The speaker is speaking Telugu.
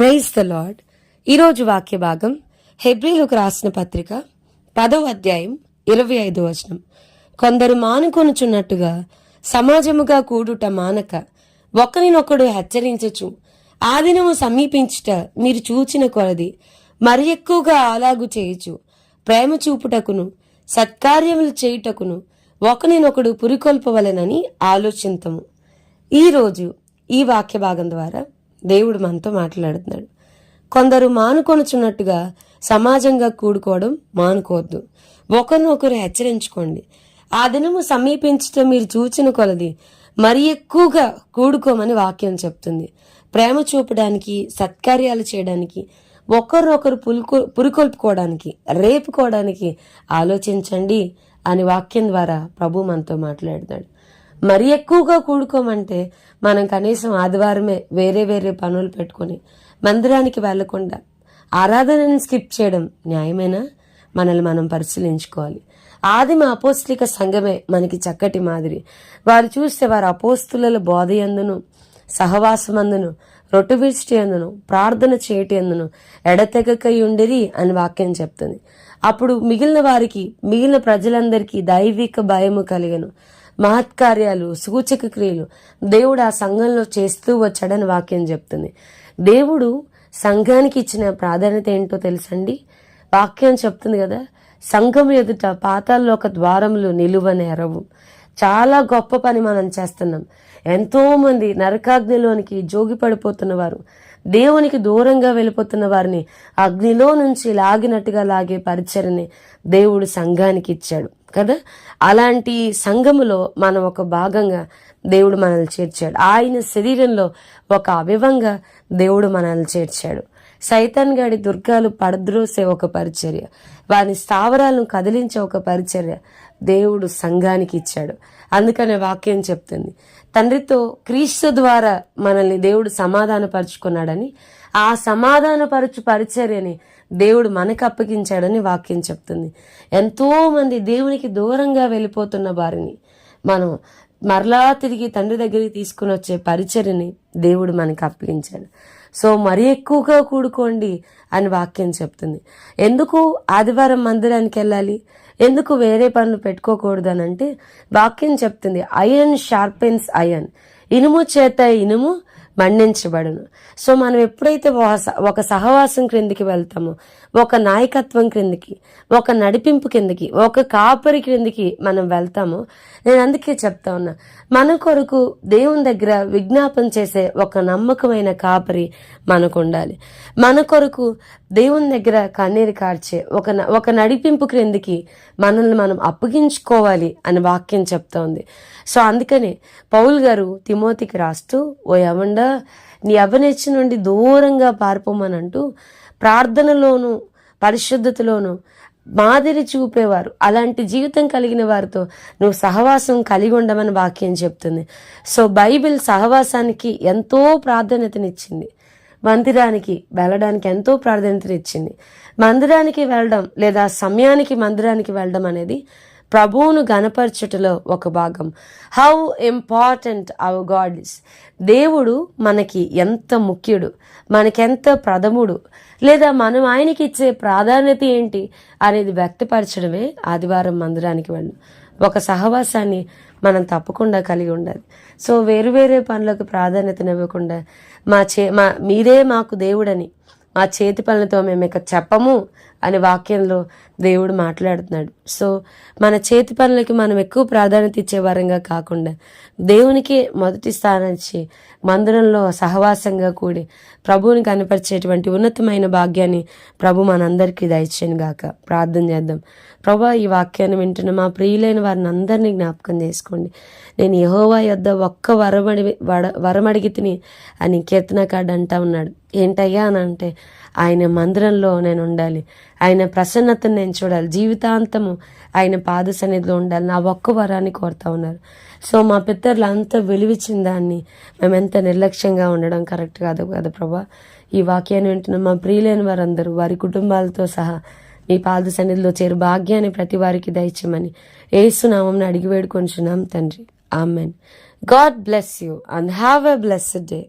Praise the lord. ఈరోజు వాక్య భాగం హెబ్రీలకు రాసిన పత్రిక 10వ అధ్యాయం 25వ వచనం. కొందరు మానుకొనుచున్నట్టుగా సమాజముగా కూడుట మానక ఒకరినొకడు హెచ్చరించచ్చు, ఆ దినము సమీపించుట మీరు చూచిన కొలది మరి ఎక్కువగా అలాగు చేయొచ్చు. ప్రేమ చూపుటకును సత్కార్యములు చేయుటకును ఒకరినొకడు పురికొల్పవలెనని ఆలోచింతము. ఈరోజు ఈ వాక్య భాగం ద్వారా దేవుడు మనతో మాట్లాడుతున్నాడు. కొందరు మానుకొనుచున్నట్టుగా సమాజంగా కూడుకోవడం మానుకోవద్దు. ఒకరినొకరు హెచ్చరించుకోండి. ఆ దినము సమీపించటం మీరు చూచిన కొలది మరి ఎక్కువగా కూడుకోమని వాక్యం చెప్తుంది. ప్రేమ చూపడానికి, సత్కార్యాలు చేయడానికి, ఒకరినొకరు పురికొల్పుకోవడానికి, రేపుకోవడానికి ఆలోచించండి అని వాక్యం ద్వారా ప్రభు మనతో మాట్లాడుతున్నాడు. మరి ఎక్కువగా కూడుకోమంటే మనం కనీసం ఆదివారమే వేరే వేరే పనులు పెట్టుకొని మందిరానికి వెళ్లకుండా ఆరాధనని స్కిప్ చేయడం న్యాయమేనా? మనల్ని మనం పరిశీలించుకోవాలి. ఆదిమ అపోస్తలిక సంఘమే మనకి చక్కటి మాదిరి. వారు చూస్తే వారు అపోస్తుల బోధయందును, సహవాసమందును, రొట్టె విడిచిటి అందును, ప్రార్థన చేయటి అందును ఎడతెగకయుండిరి అని వాక్యం చెప్తుంది. అప్పుడు మిగిలిన ప్రజలందరికీ దైవిక భయము కలిగను. మహత్కార్యాలు, సూచక క్రియలు దేవుడు ఆ సంఘంలో చేస్తూ వచ్చాడని వాక్యం చెప్తుంది. దేవుడు సంఘానికి ఇచ్చిన ప్రాధాన్యత ఏంటో తెలుసండి? వాక్యం చెప్తుంది కదా, సంఘం ఎదుట పాతాళలోక ద్వారములు నిలువనేరవు. చాలా గొప్ప పని మనం చేస్తున్నాం. ఎంతో మంది నరకాగ్నిలోనికి జోగి పడిపోతున్న వారు, దేవునికి దూరంగా వెళ్ళిపోతున్న వారిని అగ్నిలో నుంచి లాగినట్టుగా లాగే పరిచర్ని దేవుడు సంఘానికి ఇచ్చాడు కదా. అలాంటి సంఘములో మనం ఒక భాగంగా దేవుడు మనల్ని చేర్చాడు. ఆయన శరీరంలో ఒక అవయవంగా దేవుడు మనల్ని చేర్చాడు. సైతాన్ గాడి దుర్గాలు పడద్రోసే ఒక పరిచర్య, వాని స్థావరాలను కదిలించే ఒక పరిచర్య దేవుడు సంఘానికి ఇచ్చాడు. అందుకనే వాక్యం చెప్తుంది, తండ్రితో క్రీస్తు ద్వారా మనల్ని దేవుడు సమాధానపరుచుకున్నాడని, ఆ సమాధానపరచు పరిచర్యని దేవుడు మనకు అప్పగించాడని వాక్యం చెప్తుంది. ఎంతో మంది దేవునికి దూరంగా వెళ్ళిపోతున్న వారిని మనం మరలా తిరిగి తండ్రి దగ్గరికి తీసుకుని వచ్చే పరిచర్యని దేవుడు మనకు అప్పగించాడు. సో మరి ఎక్కువగా కూడుకోండి అని వాక్యం చెప్తుంది. ఎందుకు ఆదివారం మందిరానికి వెళ్ళాలి, ఎందుకు వేరే పనులు పెట్టుకోకూడదు అని అంటే వాక్యం చెప్తుంది, ఐరన్ షార్పెన్స్ ఐరన్, ఇనుము చేత ఇనుము మండించబడును. సో మనం ఎప్పుడైతే ఒక సహవాసం క్రిందికి వెళ్తామో, ఒక నాయకత్వం క్రిందికి, ఒక నడిపింపు కిందకి, ఒక కాపరి క్రిందికి మనం వెళ్తామో, నేను అందుకే చెప్తా ఉన్నా, మన కొరకు దేవుని దగ్గర విజ్ఞాపన చేసే ఒక నమ్మకమైన కాపరి మనకు ఉండాలి. మన కొరకు దేవుని దగ్గర కన్నీరు కార్చే ఒక నడిపింపు క్రిందికి మనల్ని మనం అప్పగించుకోవాలి అని వాక్యం చెప్తా ఉంది. సో అందుకనే పౌలు గారు తిమోతికి రాస్తూ, ఓ యవండా, నీ యవ్వనేచ్ఛ నుండి దూరంగా పారిపోమనంటూ ప్రార్థనలోను పరిశుద్ధతలోను మాదిరి చూపేవారు, అలాంటి జీవితం కలిగిన వారితో నువ్వు సహవాసం కలిగి ఉండమని వాక్యం చెప్తుంది. సో బైబిల్ సహవాసానికి ఎంతో ప్రాధాన్యతనిచ్చింది. మందిరానికి వెళ్ళడానికి ఎంతో ప్రాధాన్యతనిచ్చింది. మందిరానికి వెళ్ళడం లేదా సమయానికి మందిరానికి వెళ్ళడం అనేది ప్రభువును గణపరచుటలో ఒక భాగం. How important hour God is. దేవుడు మనకి ఎంత ముఖ్యుడు, మనకెంత ప్రథముడు, లేదా మనం ఆయనకి ఇచ్చే ప్రాధాన్యత ఏంటి అనేది వ్యక్తపరచడమే ఆదివారం మందిరానికి వెళ్ళడం. ఒక సహవాసాన్ని మనం తప్పకుండా కలిగి ఉండాలి. సో వేరు పనులకు ప్రాధాన్యతనివ్వకుండా మీరే మాకు దేవుడని, మా చేతి పనులతో మేము ఇక చెప్పము అని వాక్యంలో దేవుడు మాట్లాడుతున్నాడు. సో మన చేతి పనులకి మనం ఎక్కువ ప్రాధాన్యత ఇచ్చే వారంగా కాకుండా దేవునికి మొదటి స్థానం ఇచ్చి మందిరంలో సహవాసంగా కూడి ప్రభువుని కనపరిచేటువంటి ఉన్నతమైన భాగ్యాన్ని ప్రభు మనందరికీ దయచేయను గాక. ప్రార్థన చేద్దాం. ప్రభా, ఈ వాక్యాన్ని వింటున్న మా ప్రియులైన వారిని అందరినీ జ్ఞాపకం చేసుకోండి. నేను యెహోవా యొద్ద ఒక్క వరమడిగి తిని అని కీర్తనకాడు అంటా ఉన్నాడు. ఏంటయ్యా అని అంటే, ఆయన మందిరంలో నేను ఉండాలి, ఆయన ప్రసన్నతను నేను చూడాలి, జీవితాంతము ఆయన పాద సన్నిధిలో ఉండాలి, నా ఒక్క వరాన్ని కోరుతా ఉన్నారు. సో మా పితరులు అంత విలువిచ్చిన దాన్ని మేమెంత నిర్లక్ష్యంగా ఉండడం కరెక్ట్ కాదు కదా ప్రభా. ఈ వాక్యాన్ని వింటున్న మా ప్రియులైన వారందరూ వారి కుటుంబాలతో సహా మీ పాద సన్నిధిలో చేరు భాగ్యాన్ని ప్రతి వారికి దయచేయమని యేసు నామమున అడిగి వేడుకొంచున్నాం తండ్రి. Amen. God bless you and have a blessed day.